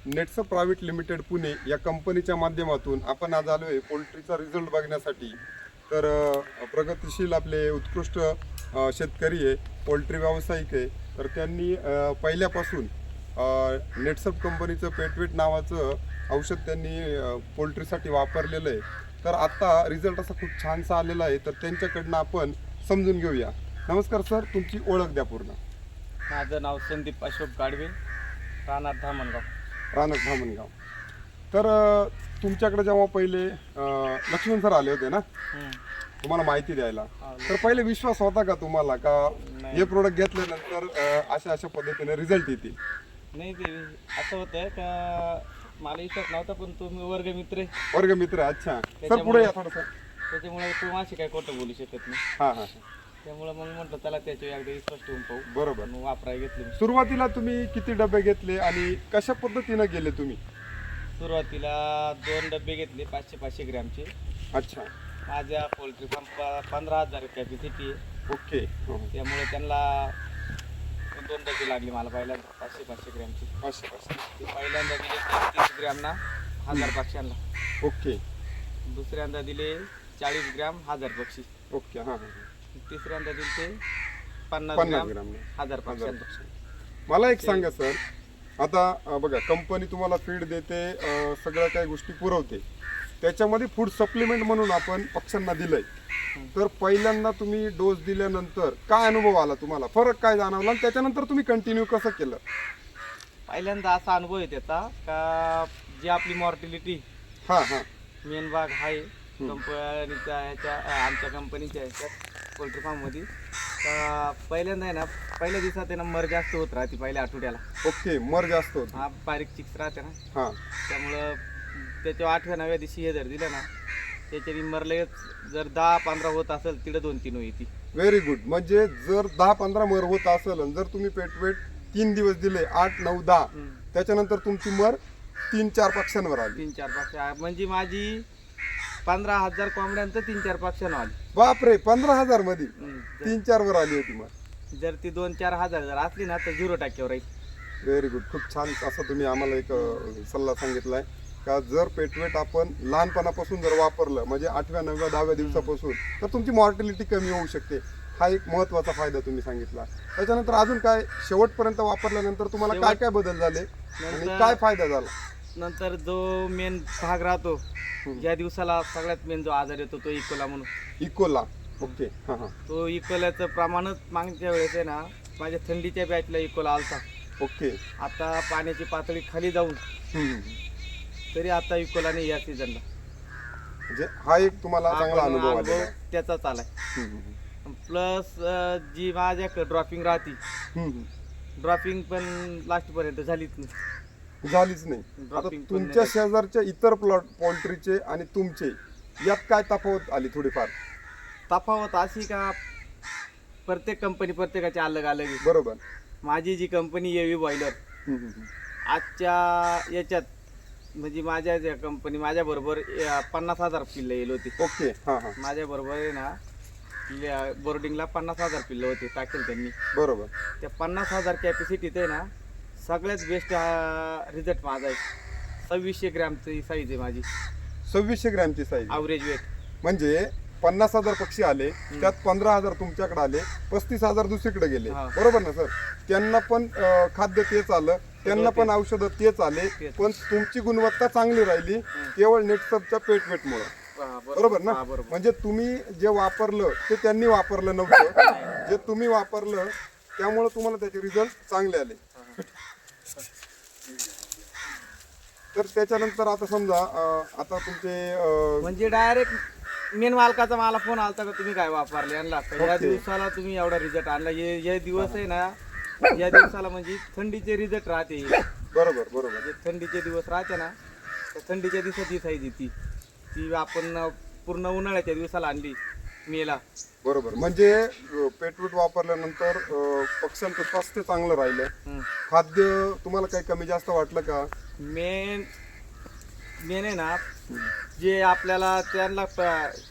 नेटसप private limited Pune या कंपनीच्या माध्यमातून आपण आज आलो आहे पोल्ट्रीचा रिझल्ट बघण्यासाठी. तर प्रगतिशील आपले उत्कृष्ट शेतकरी आहे, पोल्ट्री व्यावसायिक आहे. तर त्यांनी पहिल्यापासून नेटसप कंपनीचं पेटवेट नावाचं औषध त्यांनी पोल्ट्रीसाठी वापरलेलं आहे. तर आता रिझल्ट असा खूप छानसा आलेला आहे. तर त्यांच्याकडनं आपण समजून घेऊया. नमस्कार सर, तुमची ओळख द्या पूर्ण. माझं नाव संदीप अशोक गाडवे, राहणार धामणगाव. राहणार धामणगाव. तर तुमच्याकडे जेव्हा पहिले लक्ष्मण सर आले होते ना तुम्हाला माहिती द्यायला, तर पहिले विश्वास होता का तुम्हाला का हे प्रोडक्ट घेतल्यानंतर अशा पद्धतीने रिझल्ट येतील? नाही, ते असं होतं का मला विश्वास नव्हता, पण तुम्ही वर्गमित्र आहे. वर्गमित्र. अच्छा सर, पुढे या थोडंसं. त्याच्यामुळे तू माझी काय खोटं बोलू शकत नाही. हां हां. त्यामुळे मग म्हटलं चला त्याच्यावर एकदा विश्वास ठेवून पाहू. बरोबर. मग वापरायला घेतले मी. सुरुवातीला तुम्ही किती डबे घेतले आणि कशा पद्धतीने गेले तुम्ही? सुरुवातीला 2 डबे घेतले 500 ग्रॅमचे. अच्छा. माझ्या पोल्ट्री फार्म 15,000 कॅपॅसिटी आहे. ओके. त्यामुळे त्यांना 2 डबे लागले मला पहिल्यांदा 500 ग्रॅमचे. ते पहिल्यांदा दिले 30 ग्रॅमना 1000 पक्ष्यांना. ओके. दुसऱ्यांदा दिले 40 ग्रॅम 1000 पक्षी. ओके. हां हां. तिसऱ्यांदा दिले ते 50 50 ग्रॅम 1000 पक्ष्यांना. मला एक सांगा सर, आता बघा कंपनी तुम्हाला फीड देते, सगळ्या काही गोष्टी पुरवते, त्याच्यामध्ये फूड सप्लिमेंट म्हणून आपण पक्ष्यांना दिलंय. तर पहिल्यांदा तुम्ही डोस दिल्यानंतर काय अनुभव आला तुम्हाला, फरक काय जाणवला आणि त्याच्यानंतर तुम्ही कंटिन्यू कसं केलं? पहिल्यांदा असा अनुभव आहे त्याचा का जी आपली मॉर्टिलिटी हां हां. मेन भाग आहे कंपनीच्या ह्याच्या आमच्या कंपनीच्या ह्याच्यात पोल्ट्री फार्ममध्ये, पहिल्यांदा आहे ना पहिल्या दिवसात आहे ना मर जास्त होत राहते पहिल्या आठवड्याला. ओके. मर जास्त होत. हा बारीक चिक्स राहते ना, हां. त्यामुळं त्याच्या 8व्या-9व्या दिवशी हे जर दिलं ना त्याच्यानी मर लगेच जर 10-15 होत असेल तिथं 2-3 होती. Very good. म्हणजे जर 10-15 मर होत असेल आणि जर तुम्ही पेटवेट 3 दिवस दिले 8, 9, 10, त्याच्यानंतर तुमची मर 3-4 पक्ष्यांवर आली. 3-4 पक्ष म्हणजे माझी 15,000 कोंबड्यांचं 3-4 पक्ष्यांवर आली. बापरे, 15,000 मध्ये जर- 3-4 वर आली होती मर. जर ती 2-4 हजार जर असली ना तर 0% राहील. Very good. खूप छान असं तुम्ही आम्हाला एक सल्ला सांगितलाय का जर पेटवेट आपण लहानपणापासून जर वापरलं म्हणजे 8व्या 9व्या 10व्या दिवसापासून, तर तुमची मॉर्टिलिटी कमी होऊ शकते. हा एक महत्त्वाचा फायदा तुम्ही सांगितला. त्याच्यानंतर अजून काय शेवटपर्यंत वापरल्यानंतर तुम्हाला काय काय बदल झाले आणि काय फायदा झाला? नंतर जो मेन भाग राहतो ज्या दिवसाला सगळ्यात मेन जो आजार येतो तो इकोला म्हणून. इकोला. ओके. हां हां. तो इकोल्याचं प्रमाणच मागच्या वेळेस आहे ना माझ्या थंडीच्या बॅचला इकोला आलता. ओके. आता पाण्याची पातळी खाली जाऊन तरी आता इकोला नाही या सीझनला. म्हणजे हा एक तुम्हाला चांगला अनुभव आलेला आहे. त्याचाच आलाय. प्लस जी माझ्या ड्रॉपिंग राहती, ड्रॉपिंग पण लास्ट पर्यंत झालीच नाही. झालीच नाही. आता Dropping पण तुमच्या नाही. शेजारच्या इतर प्लॉट पोल्ट्रीचे आणि तुमचे यात काय तफावत आली थोडीफार? तफावत अशी का प्रत्येक कंपनी प्रत्येकाची अलग अलग आहे. बरोबर. माझी जी कंपनी एवी बॉयलर आजच्या याच्यात म्हणजे माझ्या ज्या कंपनी माझ्या बरोबर 50,000 पिल्लं येईल होती. ओके. हां हां. माझ्या बरोबर आहे ना बोर्डिंगला 50,000 पिल्लं होते टाकेल त्यांनी. बरोबर. त्या 50,000 कॅपॅसिटीत आहे ना सगळ्यात बेस्ट रिझल्ट माझा आहे. 2600 ग्रॅमची साईज आहे माझी, 2600 ग्रॅमची साईज. Average weight. म्हणजे 50,000 पक्षी आले, त्यात 15,000 तुमच्याकडे आले, 35,000 दुसरीकडे गेले. हा. बरोबर ना सर? त्यांना पण खाद्य तेच आलं, त्यांना पण औषधं तेच आले, तेच. पण तुमची गुणवत्ता चांगली राहिली केवळ नेटसपच्या पेटवेटमुळे. बरोबर ना? बरोबर. म्हणजे तुम्ही जे वापरलं ते त्यांनी वापरलं नव्हतं, जे तुम्ही वापरलं त्यामुळे तुम्हाला त्याचे रिझल्ट चांगले आले. तर त्याच्यानंतर आता समजा आता तुमचे म्हणजे डायरेक्ट मेन मालकाचा मला फोन आलता का तुम्ही काय वापरले यांना या Okay. दिवसाला तुम्ही एवढा रिझल्ट आणला. हे दिवस आहे ना या दिवसाला म्हणजे थंडीचे रिझल्ट राहते. बरोबर बरोबर. जे थंडीचे दिवस राहते ना त्या थंडीच्या दिवसात ही साईज येते ती आपण पूर्ण उन्हाळ्याच्या दिवसाला आणली मेला. बरोबर. म्हणजे पेटवेट वापरल्यानंतर पक्ष्यांचं स्वास्थ्य चांगलं राहिलं. खाद्य तुम्हाला काही कमी जास्त वाटलं का? मेन आहे ना जे आपल्याला त्यांना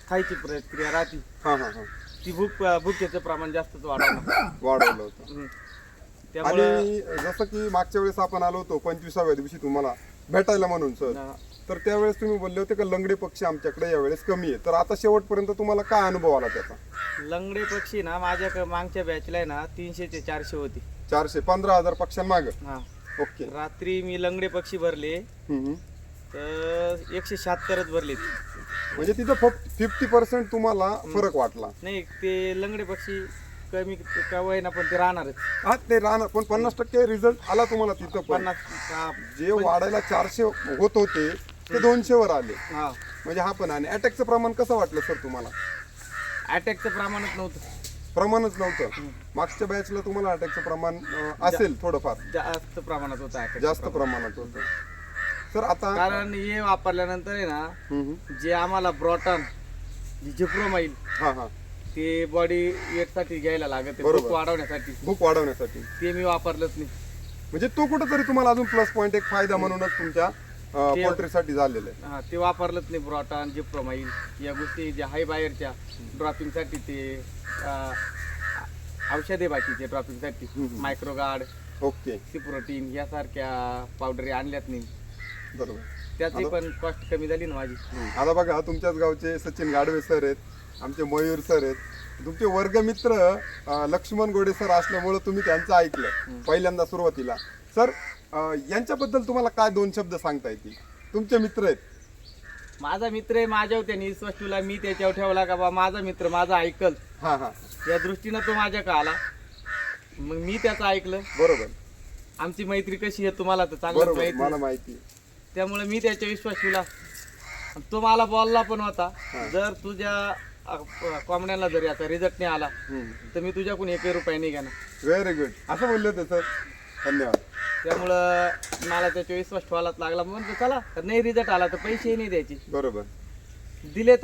खायची प्रक्रिया राहते हां हां हां. ती भुकेचं प्रमाण जास्तच वाढवलं. वाढवलं होतं. त्यामुळं आणि जसं की मागच्या वेळेस आपण आलो होतो 25व्या दिवशी तुम्हाला भेटायला म्हणून सर, हा. तर त्यावेळेस तुम्ही बोलले होते का लंगडे पक्षी आमच्याकडे यावेळेस कमी आहे, तर आता शेवटपर्यंत तुम्हाला काय अनुभव आला त्याचा? लंगडे पक्षी ना माझ्या मागच्या बॅचला आहे ना 300 ते 400 होती. 15,000 पक्ष्यांमाग. हा ओके. रात्री मी लंगडे पक्षी भरले हम्म. तर 176च भरले. म्हणजे तिथं फक्त 50% तुम्हाला फरक वाटला. नाही ते लंगडे पक्षी कमी का ना पण ते राहणारच. हा ते राहणार, पण 50% रिझल्ट आला तुम्हाला तिथं पण. 50 जे वाढायला 400 होत होते ते 200 वर आले. हा म्हणजे हा पण. आणि अटॅकचं प्रमाण कसं वाटलं सर तुम्हाला? अटॅकचं प्रमाणच नव्हतं, प्रमाणच नव्हतं. मागच्या बॅचला तुम्हाला अटॅकचं प्रमाण असेल थोडंफार, जास्त प्रमाणात होतं attack चं जास्त प्रमाण. प्रमाणात होतं. सर आता कारण हे वापरल्यानंतर आहे ना हम्म. जे आम्हाला ब्रॉटन झिप्रोमाइल हा हा, ते बॉडी वेट साठी घ्यायला लागत बरोबर. भूक वाढवण्यासाठी, भूक वाढवण्यासाठी, ते मी वापरलंच नाही. म्हणजे तो कुठंतरी तुम्हाला अजून प्लस पॉईंट, एक फायदा म्हणूनच तुमच्या पोल्ट्रीसाठी झालेलं आहे. हा ते वापरलंच नाही. ब्रॉटन झिप्रोमाइल या गोष्टी ज्या हाय बाहेरच्या ड्रॉपिंगसाठी ते अं, औषधे बाकीचे ड्रॉपिंगसाठी हम्म. मायक्रोगार्ड, ओके, सिप्रोटीन यासारख्या पावडरी आणल्यात नाही. बरोबर. त्याची पण कॉस्ट कमी झाली ना माझी. आता बघा, तुमच्याच गावचे सचिन गाडवे सर आहेत, आमचे मयूर सर आहेत, तुमचे वर्गमित्र लक्ष्मण गोडे सर असल्यामुळे तुम्ही त्यांचं ऐकलं पहिल्यांदा सुरुवातीला. सर यांच्याबद्दल तुम्हाला काय 2 शब्द सांगता येतील? तुमचे मित्र आहेत. माझा मित्र आहे, माझ्यावर त्यांनी विश्वास ठेवला, मी त्याच्यावर ठेवला का बा माझा मित्र माझा ऐकल, हा हा, या दृष्टीनं तो माझ्याकडे आला. मग मी त्याचं ऐकलं. बरोबर आमची मैत्री कशी आहे तुम्हाला तर चांगलंच बरोबर, माहिती मला आहे. माहिती आहे. त्यामुळे मी त्याच्या विश्वास ठेवला. तो मला बोलला पण होता, जर तुझ्या कोंबड्यांना जर याचा रिझल्ट नाही आला तर मी तुझ्याकडून 1 रुपया नाही घेणार. व्हेरी गुड, असं बोलले होते सर. धन्यवाद. त्यामुळं मला त्याच्या विश्वास ठेवायलाच लागला. म्हणून चला नाही रिझल्ट आला तर पैसेही नाही द्यायचे, बरोबर. दिले